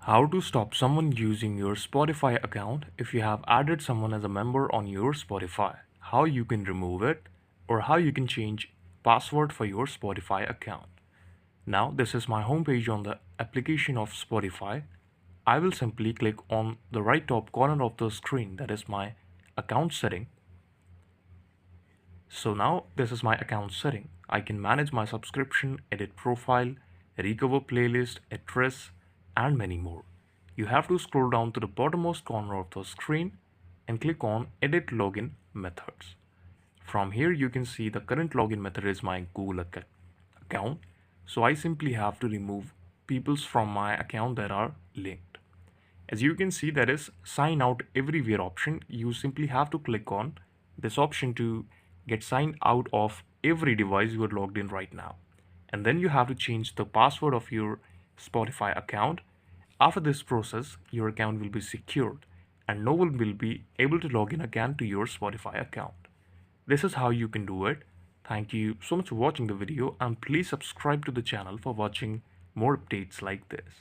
How to stop someone using your Spotify account if you have added someone as a member on your Spotify. How you can remove it or how you can change password for your Spotify account. Now this is my homepage on the application of Spotify. I will simply click on the right top corner of the screen, that is my account setting. So now this is my account setting. I can manage my subscription, edit profile, recover playlist, address, and many more. You have to scroll down to the bottommost corner of the screen and click on edit login methods. From here you can see the current login method is my Google account. So I simply have to remove peoples from my account that are linked. As you can see, there is sign out everywhere option. You simply have to click on this option to get signed out of every device you are logged in right now. And then you have to change the password of your Spotify account. After this process, your account will be secured and no one will be able to log in again to your Spotify account. This is how you can do it. Thank you so much for watching the video and please subscribe to the channel for watching more updates like this.